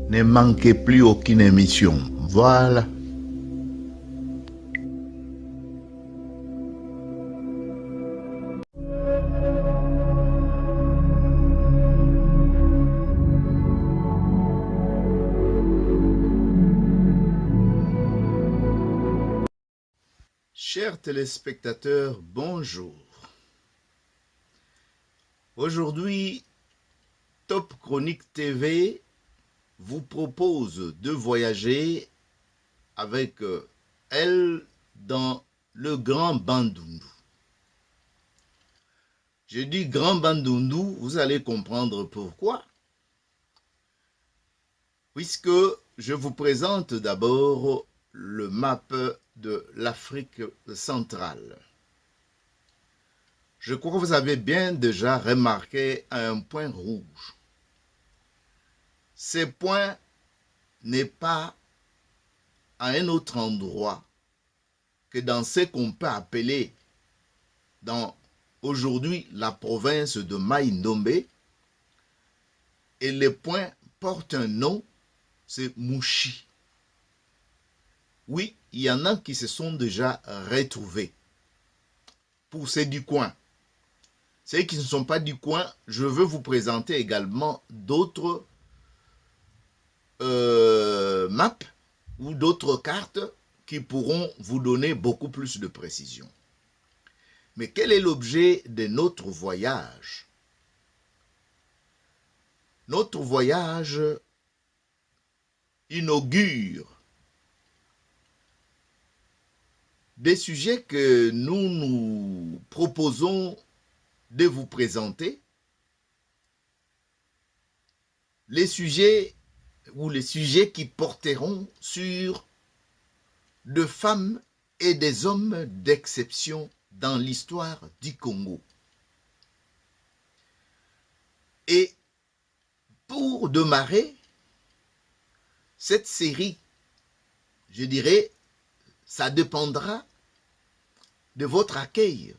Ne manquez plus aucune émission. Voilà. Chers téléspectateurs, bonjour. Aujourd'hui, Top Chronique TV vous propose de voyager avec elle dans le Grand Bandundu. Je dis Grand Bandundu, vous allez comprendre pourquoi. Puisque je vous présente d'abord le map de l'Afrique centrale. Je crois que vous avez bien déjà remarqué un point rouge. Ce point n'est pas à un autre endroit que dans ce qu'on peut appeler dans aujourd'hui la province de Mai-Ndombe. Et le point porte un nom, c'est Mouchi. Oui, il y en a qui se sont déjà retrouvés pour ceux du coin. Ceux qui ne sont pas du coin, je veux vous présenter également d'autres maps ou d'autres cartes qui pourront vous donner beaucoup plus de précision. Mais quel est l'objet de notre voyage? Notre voyage inaugure des sujets que nous nous proposons de vous présenter. Les sujets qui porteront sur de femmes et des hommes d'exception dans l'histoire du Congo. Et pour démarrer cette série, je dirais, ça dépendra de votre accueil,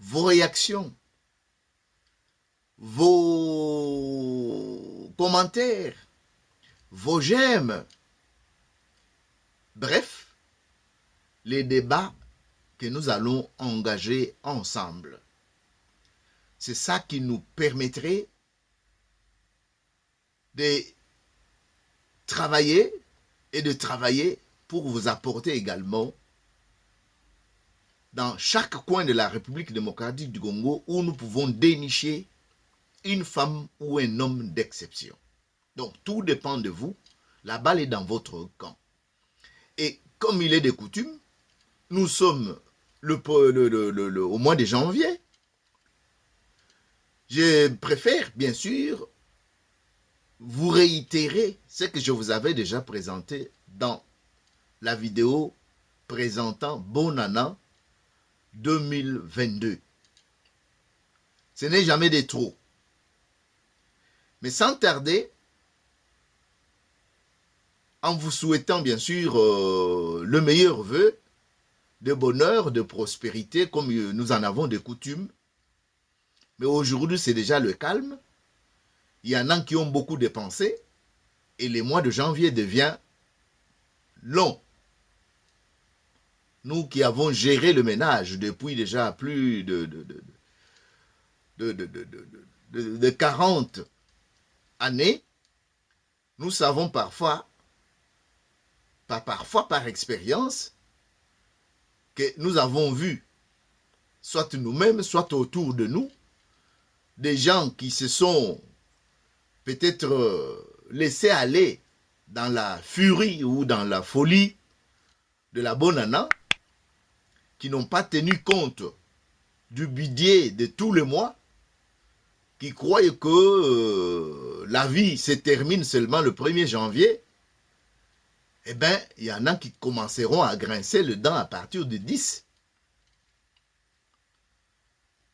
vos réactions, vos commentaires, vos j'aime. Bref, les débats que nous allons engager ensemble. C'est ça qui nous permettrait de travailler pour vous apporter également dans chaque coin de la République démocratique du Congo où nous pouvons dénicher une femme ou un homme d'exception. Donc tout dépend de vous, la balle est dans votre camp. Et comme il est de coutume, nous sommes au mois de janvier. Je préfère bien sûr vous réitérer ce que je vous avais déjà présenté dans la vidéo présentant Bonana 2022. Ce n'est jamais de trop. Mais sans tarder, en vous souhaitant bien sûr le meilleur vœu de bonheur, de prospérité, comme nous en avons de coutume. Mais aujourd'hui, c'est déjà le calme. Il y en a qui ont beaucoup dépensé et le mois de janvier devient long. Nous qui avons géré le ménage depuis déjà plus de 40 années, nous savons parfois, pas parfois par expérience, que nous avons vu, soit nous-mêmes, soit autour de nous, des gens qui se sont peut-être laissés aller dans la furie ou dans la folie de la bonana, qui n'ont pas tenu compte du budget de tous les mois, qui croient que la vie se termine seulement le 1er janvier, eh bien, il y en a qui commenceront à grincer le dent à partir de 10.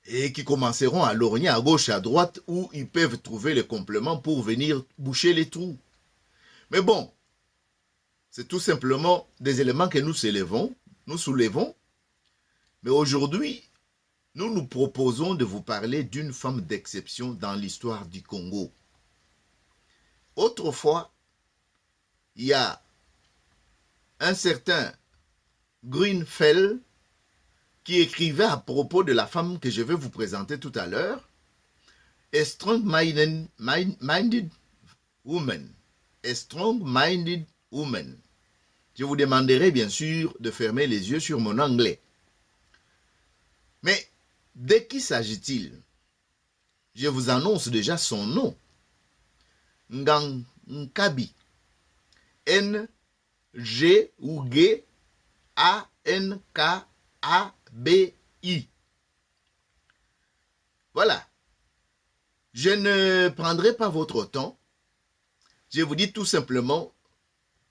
Et qui commenceront à lorgner à gauche et à droite où ils peuvent trouver les compléments pour venir boucher les trous. Mais bon, c'est tout simplement des éléments que nous soulevons. Mais aujourd'hui, nous nous proposons de vous parler d'une femme d'exception dans l'histoire du Congo. Autrefois, il y a un certain Grünfeld qui écrivait à propos de la femme que je vais vous présenter tout à l'heure, a strong-minded woman. A strong-minded woman. Je vous demanderai bien sûr de fermer les yeux sur mon anglais. Mais de qui s'agit-il? Je vous annonce déjà son nom. Ngankabi. N-G ou G A-N-K-A-B-I. Voilà. Je ne prendrai pas votre temps. Je vous dis tout simplement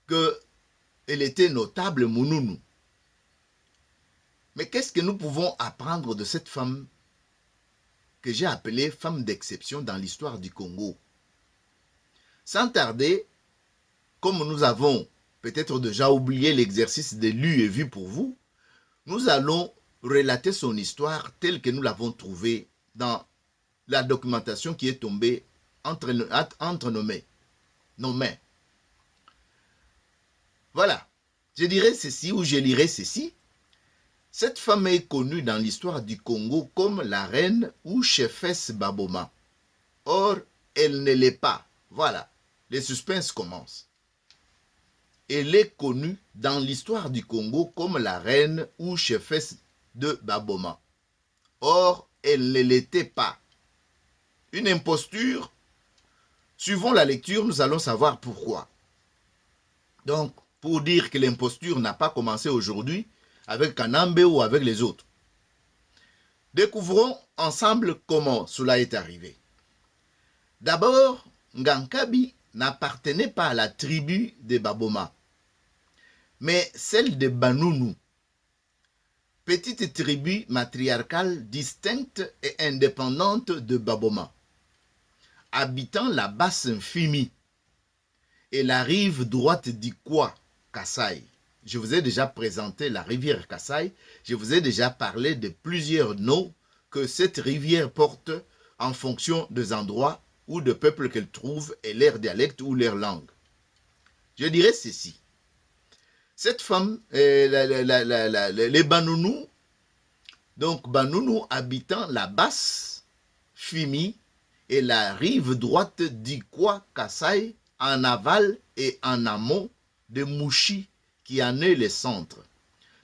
qu'elle était notable Mounounou. Mais qu'est-ce que nous pouvons apprendre de cette femme que j'ai appelée femme d'exception dans l'histoire du Congo? Sans tarder, comme nous avons peut-être déjà oublié l'exercice de lu et vu pour vous, nous allons relater son histoire telle que nous l'avons trouvée dans la documentation qui est tombée entre nos mains. Voilà, je dirais ceci ou je lirai ceci. Cette femme est connue dans l'histoire du Congo comme la reine ou chefesse Baboma. Or, elle ne l'est pas. Voilà, les suspens commencent. Elle est connue dans l'histoire du Congo comme la reine ou chefesse de Baboma. Or, elle ne l'était pas. Une imposture. Suivant la lecture, nous allons savoir pourquoi. Donc, pour dire que l'imposture n'a pas commencé aujourd'hui avec Kanambe ou avec les autres. Découvrons ensemble comment cela est arrivé. D'abord, Ngankabi n'appartenait pas à la tribu des Baboma, mais celle des Banounou, petite tribu matriarcale distincte et indépendante de Baboma, habitant la basse Mfimi et la rive droite d'Ikwa, Kassai. Je vous ai déjà présenté la rivière Kassai, je vous ai déjà parlé de plusieurs noms que cette rivière porte en fonction des endroits ou de peuples qu'elle trouve et leur dialecte ou leur langue. Je dirais ceci. Cette femme, les Banounou, donc Banounou habitant la basse Fimi et la rive droite d'Ikwa Kassai en aval et en amont de Mouchi qui en est le centre.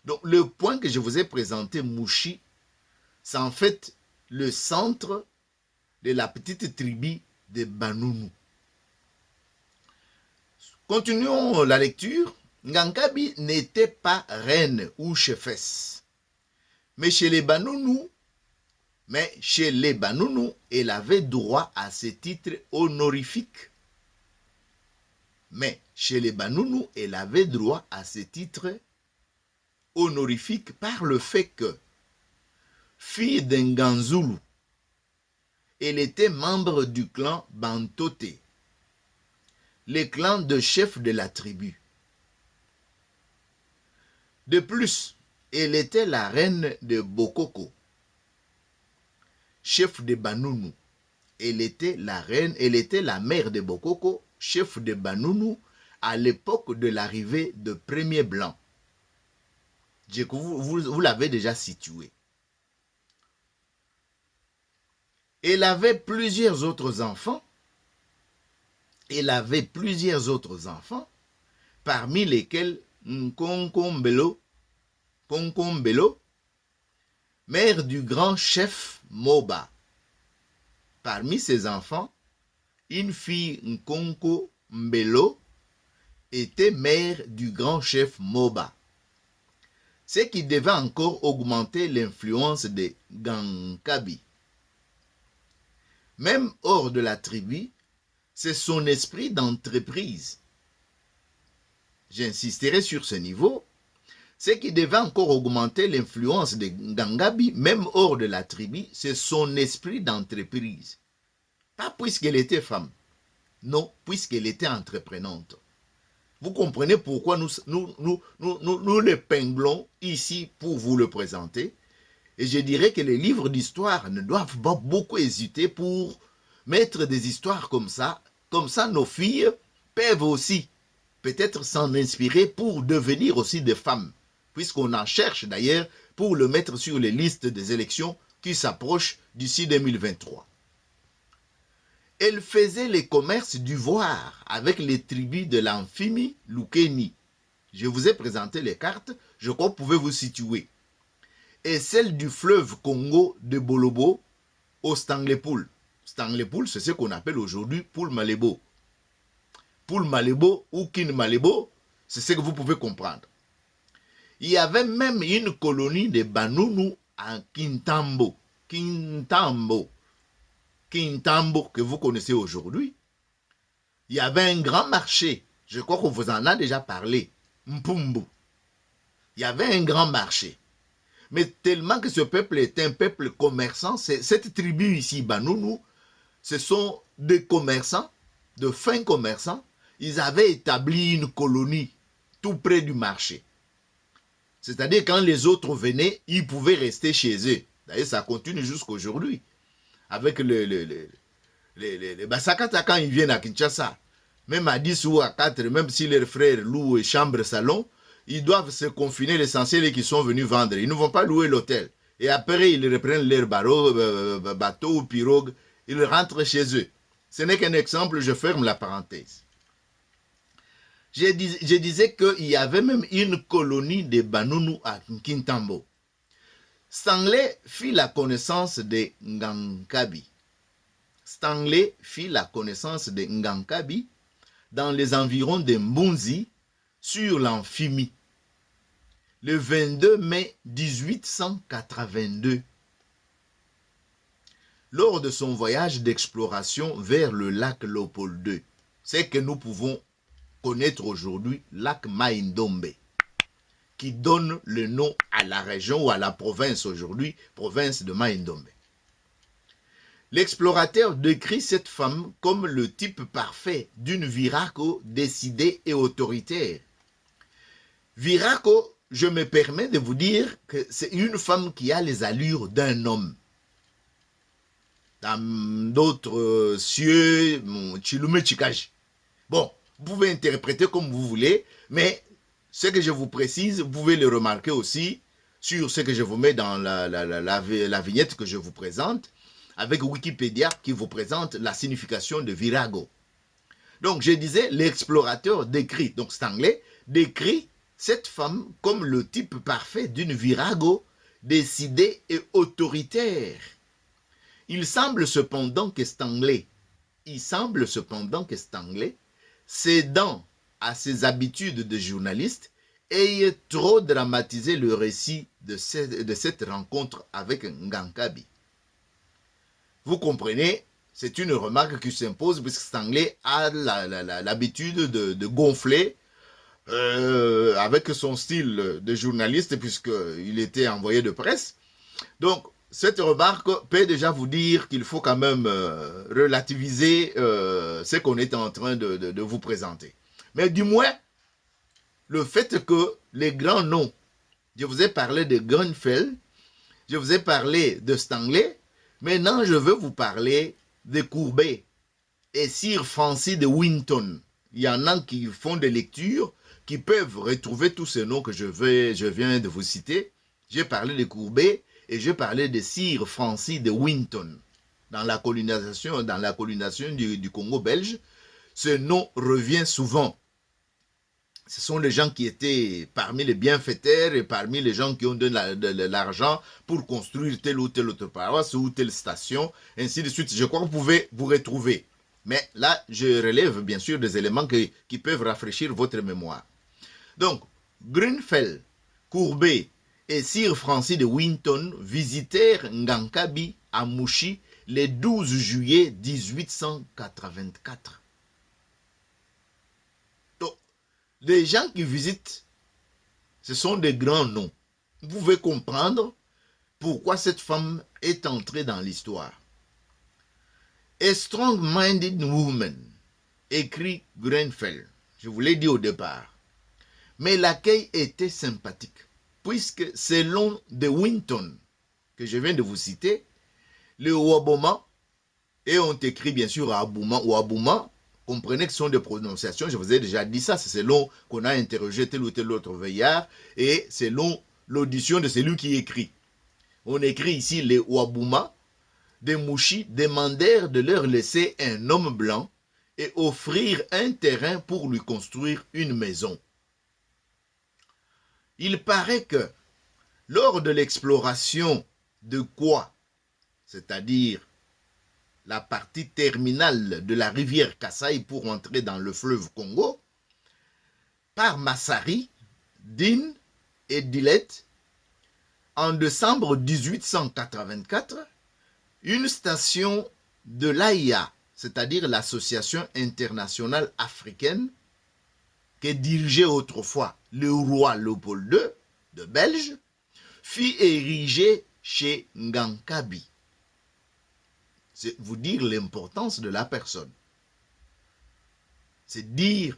Donc le point que je vous ai présenté, Mouchi, c'est en fait le centre de la petite tribu de Banounou. Continuons la lecture. Ngankabi n'était pas reine ou chefesse. Mais chez les Banounou, elle avait droit à ce titre honorifique. Elle avait droit à ce titre honorifique par le fait que, fille d'Nganzulu, elle était membre du clan Bantote, le clan de chef de la tribu. De plus, elle était la reine de Bokoko, chef de Banounou. Elle était la mère de Bokoko, chef de Banounou, à l'époque de l'arrivée de premiers Blancs. Vous l'avez déjà situé. Elle avait plusieurs autres enfants. Parmi lesquels Nkonkombelo, mère du grand chef Moba. Parmi ses enfants, une fille Nkonko Mbelo était mère du grand chef Moba, ce qui devait encore augmenter l'influence de Ngankabi. Même hors de la tribu, c'est son esprit d'entreprise. J'insisterai sur ce niveau. Ce qui devait encore augmenter l'influence de Ngankabi, même hors de la tribu, c'est son esprit d'entreprise. Pas puisqu'elle était femme, non, puisqu'elle était entreprenante. Vous comprenez pourquoi nous l'épinglons ici pour vous le présenter. Et je dirais que les livres d'histoire ne doivent pas beaucoup hésiter pour mettre des histoires comme ça Comme ça, nos filles peuvent aussi peut-être s'en inspirer pour devenir aussi des femmes, puisqu'on en cherche d'ailleurs pour le mettre sur les listes des élections qui s'approchent d'ici 2023. Elle faisait les commerces d'ivoire avec les tribus de l'Amphimi Lukeni. Je vous ai présenté les cartes, je crois que vous pouvez vous situer. Et celle du fleuve Congo de Bolobo au Stanley Pool. Stanley Pool, c'est ce qu'on appelle aujourd'hui Pool Malebo. Pool Malebo ou Kin Malebo, c'est ce que vous pouvez comprendre. Il y avait même une colonie de Banunu à Kintambo. Kintambo, que vous connaissez aujourd'hui. Il y avait un grand marché. Je crois qu'on vous en a déjà parlé. Mpumbu. Il y avait un grand marché. Mais tellement que ce peuple est un peuple commerçant, cette tribu ici, Banunu, ce sont des commerçants, de fins commerçants. Ils avaient établi une colonie tout près du marché. C'est-à-dire quand les autres venaient, ils pouvaient rester chez eux. D'ailleurs, ça continue jusqu'à aujourd'hui. Avec les Basakata, quand ils viennent à Kinshasa, même à 10 ou à 4, même si leurs frères louent chambre, salon, ils doivent se confiner, l'essentiel est qu'ils sont venus vendre. Ils ne vont pas louer l'hôtel. Et après, ils reprennent leur bateau ou pirogue, ils rentrent chez eux. Ce n'est qu'un exemple, je ferme la parenthèse. Je disais qu'il y avait même une colonie de Banunu à Kintambo. Stanley fit la connaissance de Ngankabi. Stanley fit la connaissance de Ngankabi dans les environs de Mbunzi sur l'Amphimi le 22 mai 1882. Lors de son voyage d'exploration vers le lac Léopold II, c'est que nous pouvons connaître aujourd'hui lac Mai-Ndombe, qui donne le nom à la région ou à la province aujourd'hui, province de Mai-Ndombe. L'explorateur décrit cette femme comme le type parfait d'une Virako décidée et autoritaire. Virako, je me permets de vous dire que c'est une femme qui a les allures d'un homme. Dans d'autres cieux, Chilume Chikaji. Bon, vous pouvez interpréter comme vous voulez, mais ce que je vous précise, vous pouvez le remarquer aussi sur ce que je vous mets dans la vignette que je vous présente, avec Wikipédia qui vous présente la signification de virago. Donc je disais, l'explorateur décrit, donc Stanley, décrit cette femme comme le type parfait d'une virago décidée et autoritaire. Il semble cependant que Stanley, cédant à ses habitudes de journaliste, ait trop dramatisé le récit de cette rencontre avec Ngankabi. Vous comprenez, c'est une remarque qui s'impose puisque Stanley a l'habitude de gonfler avec son style de journaliste puisqu'il était envoyé de presse. Donc, cette remarque peut déjà vous dire qu'il faut quand même relativiser ce qu'on est en train de vous présenter. Mais du moins, le fait que les grands noms, je vous ai parlé de Grunfeld, je vous ai parlé de Stanley, maintenant je veux vous parler de Courbet et Sir Francis de Winton. Il y en a qui font des lectures, qui peuvent retrouver tous ces noms que je viens de vous citer. J'ai parlé de Courbet et j'ai parlé de Sir Francis de Winton. Dans la colonisation du Congo belge, ce nom revient souvent. Ce sont les gens qui étaient parmi les bienfaiteurs et parmi les gens qui ont donné de l'argent pour construire telle ou telle autre paroisse ou telle station, ainsi de suite. Je crois que vous pouvez vous retrouver. Mais là, je relève bien sûr des éléments qui peuvent rafraîchir votre mémoire. Donc, Grunfeld, Courbet et Sir Francis de Winton visitèrent Ngankabi à Mouchi le 12 juillet 1884. Donc, les gens qui visitent, ce sont des grands noms. Vous pouvez comprendre pourquoi cette femme est entrée dans l'histoire. A strong-minded woman, écrit Grunfeld. Je vous l'ai dit au départ. Mais l'accueil était sympathique, puisque selon de Winton, que je viens de vous citer, le Ouabouma, et on écrit bien sûr Abouma ou Abouma, Comprenez que ce sont des prononciations, je vous ai déjà dit ça, c'est selon qu'on a interrogé tel ou tel autre veillard et selon l'audition de celui qui écrit. On écrit ici les Wabouma, des Mouchis demandèrent de leur laisser un homme blanc et offrir un terrain pour lui construire une maison. Il paraît que lors de l'exploration de Kwa, c'est-à-dire la partie terminale de la rivière Kasaï pour entrer dans le fleuve Congo, par Massari, Din et Dilet, en décembre 1884, une station de l'AIA, c'est-à-dire l'Association internationale africaine, que dirigeait autrefois le roi Léopold II de Belge, fut érigée chez Ngankabi. C'est vous dire l'importance de la personne. C'est dire,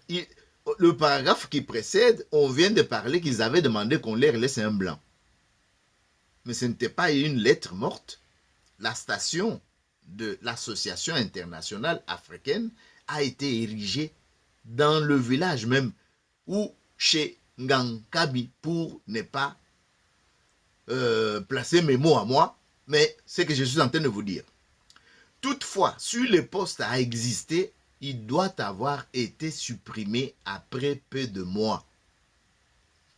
le paragraphe qui précède, on vient de parler qu'ils avaient demandé qu'on leur laisse un blanc. Mais ce n'était pas une lettre morte. La station de l'Association internationale africaine a été érigée dans le village même, ou chez Ngankabi, pour ne pas placer mes mots à moi, mais c'est ce que je suis en train de vous dire. Toutefois, si le poste a existé, il doit avoir été supprimé après peu de mois.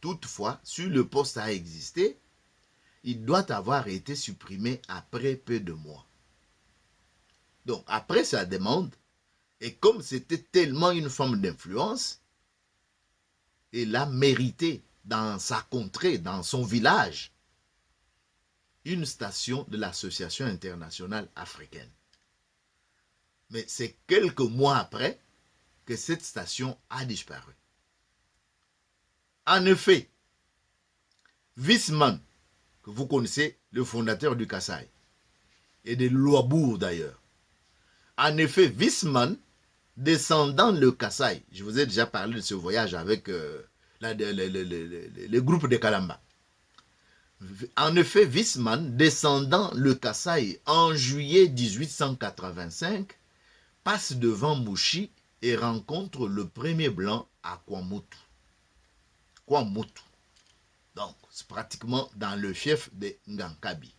Toutefois, si le poste a existé, il doit avoir été supprimé après peu de mois. Donc, après sa demande, et comme c'était tellement une forme d'influence, il a mérité dans sa contrée, dans son village, une station de l'Association internationale africaine. Mais c'est quelques mois après que cette station a disparu. En effet, Wisman, que vous connaissez, le fondateur du Kasaï, et de l'Ouabour d'ailleurs. En effet, Wisman, descendant le Kasaï, je vous ai déjà parlé de ce voyage avec le groupe de Kalamba. En effet, Wisman, descendant le Kasaï en juillet 1885, passe devant Mouchi et rencontre le premier blanc à Kwamotu. Kwamotu. Donc, c'est pratiquement dans le fief de Ngankabi.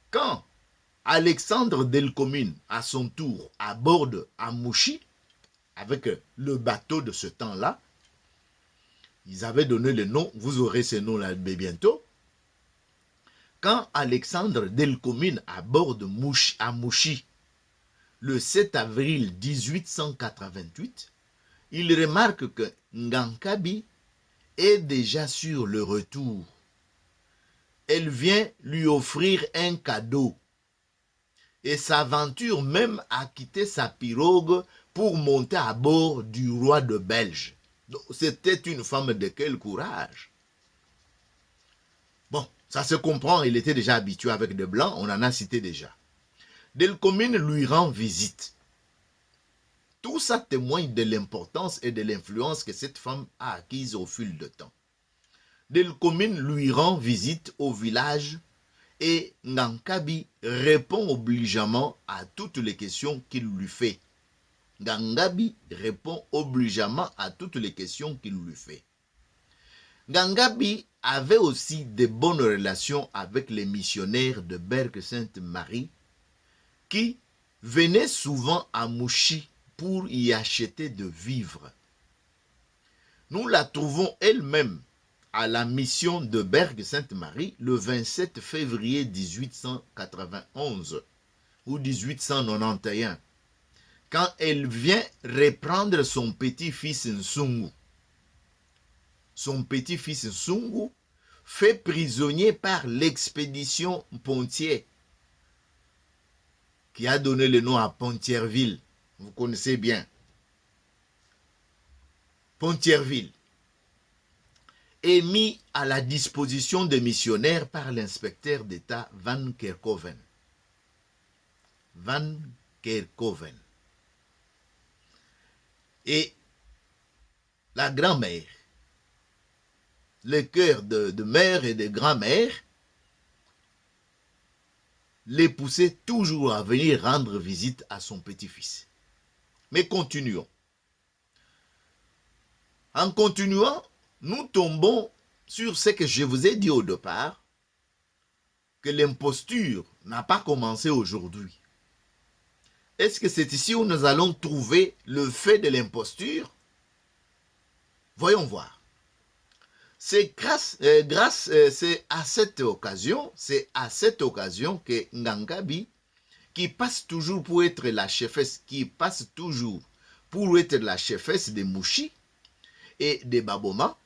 Quand Alexandre Delcomine, à son tour, aborde à Mouchi, avec le bateau de ce temps-là, ils avaient donné le nom, vous aurez ce nom-là bientôt. Quand Alexandre Delcomine aborde à Mouchi, le 7 avril 1888, il remarque que Ngankabi est déjà sur le retour. Elle vient lui offrir un cadeau et s'aventure même à quitter sa pirogue pour monter à bord du roi de Belge. C'était une femme de quel courage. Bon, ça se comprend, il était déjà habitué avec des blancs, on en a cité déjà. Delcomine lui rend visite. Tout ça témoigne de l'importance et de l'influence que cette femme a acquise au fil du temps. Delcomine lui rend visite au village et Ngankabi répond obligeamment à toutes les questions qu'il lui fait. Ngankabi répond obligeamment à toutes les questions qu'il lui fait. Ngankabi avait aussi de bonnes relations avec les missionnaires de Berg-Sainte-Marie qui venaient souvent à Mouchi pour y acheter de vivres. Nous la trouvons elle-même à la mission de Berg-Sainte-Marie le 27 février 1891 ou 1891, quand elle vient reprendre son petit-fils Nsungu. Son petit-fils Nsungu fait prisonnier par l'expédition Pontier, qui a donné le nom à Pontierville. Vous connaissez bien. Pontierville est mis à la disposition des missionnaires par l'inspecteur d'État Van Kerkhoven. Van Kerkhoven. Et la grand-mère, le cœur de mère et de grand-mère, les poussait toujours à venir rendre visite à son petit-fils. Mais continuons. En continuant, nous tombons sur ce que je vous ai dit au départ, que l'imposture n'a pas commencé aujourd'hui. Est-ce que c'est ici où nous allons trouver le fait de l'imposture? Voyons voir. C'est c'est à cette occasion que Ngangabi, qui passe toujours pour être la chefesse, qui passe toujours pour être la chefesse des Mouchi et des Baboma,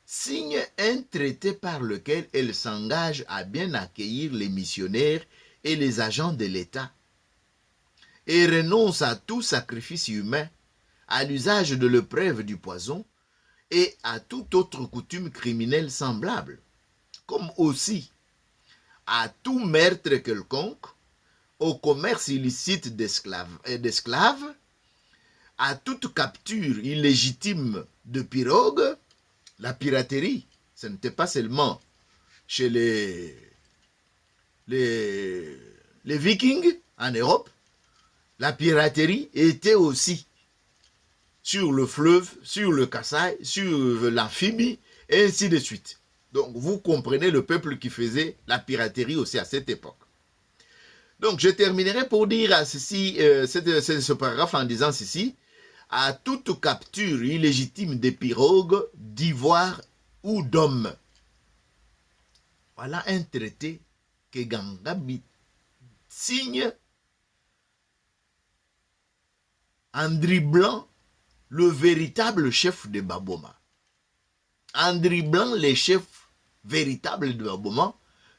signe un traité par lequel elle s'engage à bien accueillir les missionnaires et les agents de l'État et renonce à tout sacrifice humain, à l'usage de l'épreuve du poison et à toute autre coutume criminelle semblable, comme aussi à tout meurtre quelconque, au commerce illicite d'esclaves, à toute capture illégitime de pirogues. La piraterie, ce n'était pas seulement chez les Vikings en Europe, la piraterie était aussi sur le fleuve, sur le Kasaï, sur l'amphibie, et ainsi de suite. Donc, vous comprenez le peuple qui faisait la piraterie aussi à cette époque. Donc, je terminerai pour dire à ceci, ce paragraphe en disant ceci, à toute capture illégitime des pirogues, d'ivoire ou d'hommes. Voilà un traité que Ngangabi signe en driblant le véritable chef de Baboma. En driblant les chefs véritables de Baboma,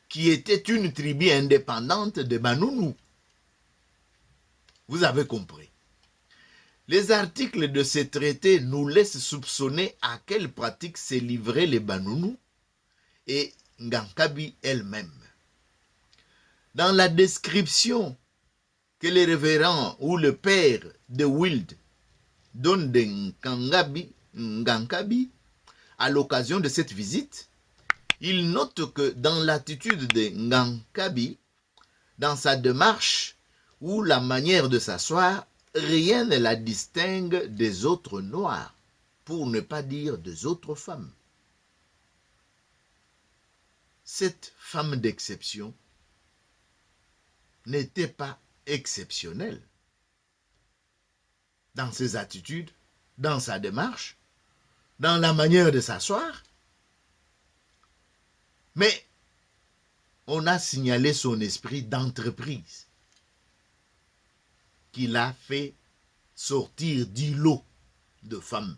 qui était une tribu indépendante de Banounou. Vous avez compris. Les articles de ce traité nous laissent soupçonner à quelle pratique s'est livré les Banounou et Ngangabi elle-même. Dans la description que le révérend ou le père de Wild donne de Ngangabi à l'occasion de cette visite, il note que dans l'attitude de Ngangabi, dans sa démarche ou la manière de s'asseoir, rien ne la distingue des autres noirs, pour ne pas dire des autres femmes. Cette femme d'exception n'était pas exceptionnelle dans ses attitudes, dans sa démarche, dans la manière de s'asseoir. Mais on a signalé son esprit d'entreprise qui l'a fait sortir du lot de femmes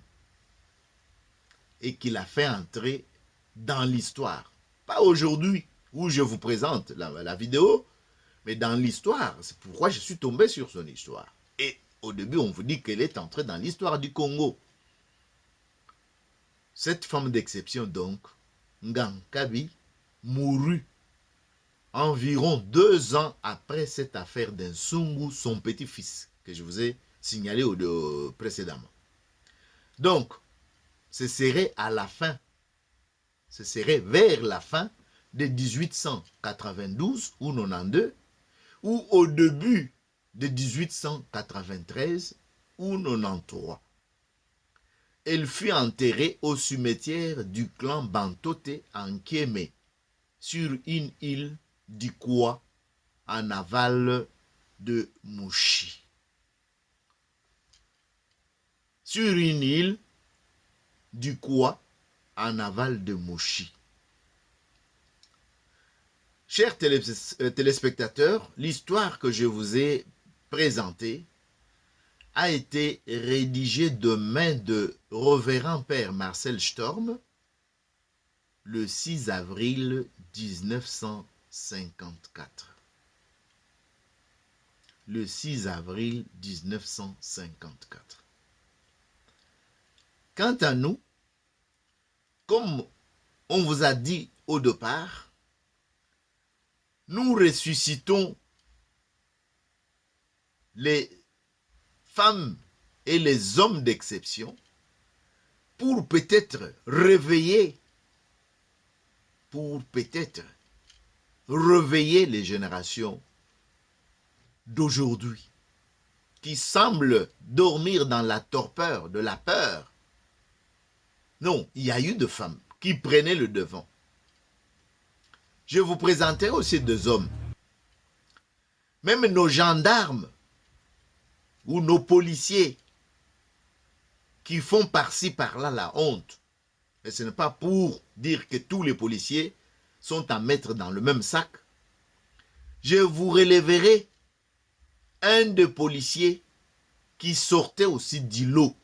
et qui l'a fait entrer dans l'histoire. Pas aujourd'hui où je vous présente la vidéo, mais dans l'histoire. C'est pourquoi je suis tombé sur son histoire. Et au début, on vous dit qu'elle est entrée dans l'histoire du Congo. Cette femme d'exception, donc, Ngangabi, mourut environ 2 ans après cette affaire d'Nsungu, son petit-fils, que je vous ai signalé précédemment. Donc, ce serait à la fin, ce serait vers la fin de 1892 ou 92, ou au début de 1893 ou 93. Elle fut enterrée au cimetière du clan Bantote en Kémé, sur une île d'Ikwa, en aval de Mouchi. Sur une île d'Ikwa, en aval de Mouchi. Chers téléspectateurs, l'histoire que je vous ai présentée a été rédigée de main de Révérend Père Marcel Storm le 6 avril 1954. Le 6 avril 1954. Quant à nous, comme on vous a dit au départ, nous ressuscitons les femmes et les hommes d'exception pour peut-être réveiller les générations d'aujourd'hui qui semblent dormir dans la torpeur de la peur. Non, il y a eu 2 femmes qui prenaient le devant. Je vous présenterai aussi 2 hommes. Même nos gendarmes ou nos policiers qui font par-ci par-là la honte. Et ce n'est pas pour dire que tous les policiers sont à mettre dans le même sac. Je vous relèverai un des policiers qui sortait aussi du lot,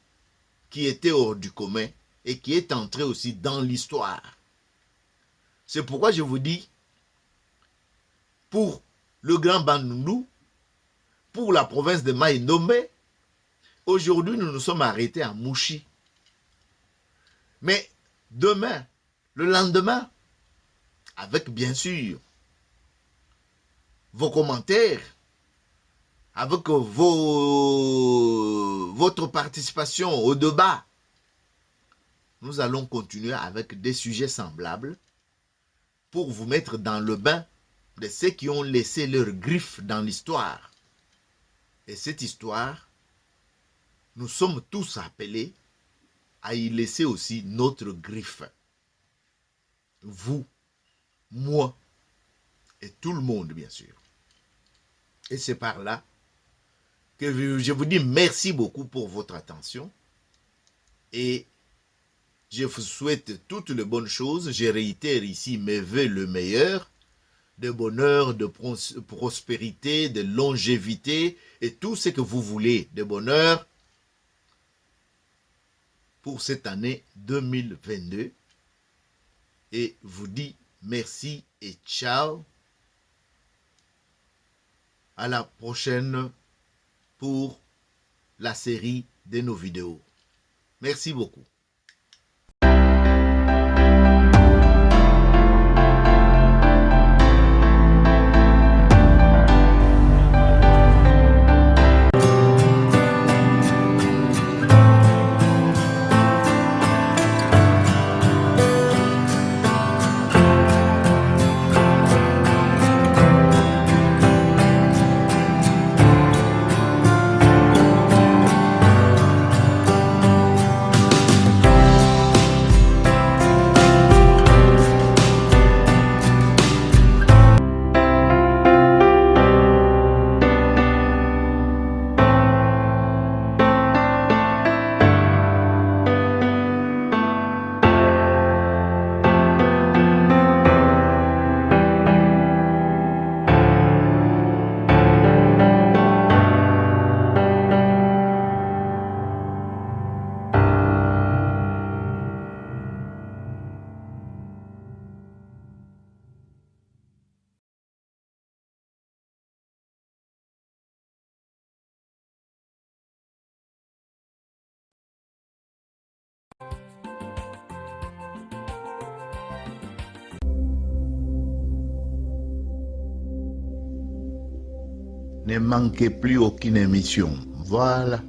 qui était hors du commun et qui est entré aussi dans l'histoire. C'est pourquoi je vous dis, pour le Grand Bandundu, pour la province de Mai Ndombe, aujourd'hui nous nous sommes arrêtés à Mouchi. Mais demain, le lendemain, avec bien sûr vos commentaires, avec votre participation au débat, nous allons continuer avec des sujets semblables pour vous mettre dans le bain de ceux qui ont laissé leurs griffes dans l'histoire. Et cette histoire, nous sommes tous appelés à y laisser aussi notre griffe. Vous, moi et tout le monde, bien sûr. Et c'est par là que je vous dis merci beaucoup pour votre attention. Et je vous souhaite toutes les bonnes choses. Je réitère ici mes vœux le meilleur, de bonheur, de prospérité, de longévité et tout ce que vous voulez de bonheur pour cette année 2022. Et vous dis merci et ciao. À la prochaine pour la série de nos vidéos. Merci beaucoup. Ne manquez plus aucune émission. Voilà.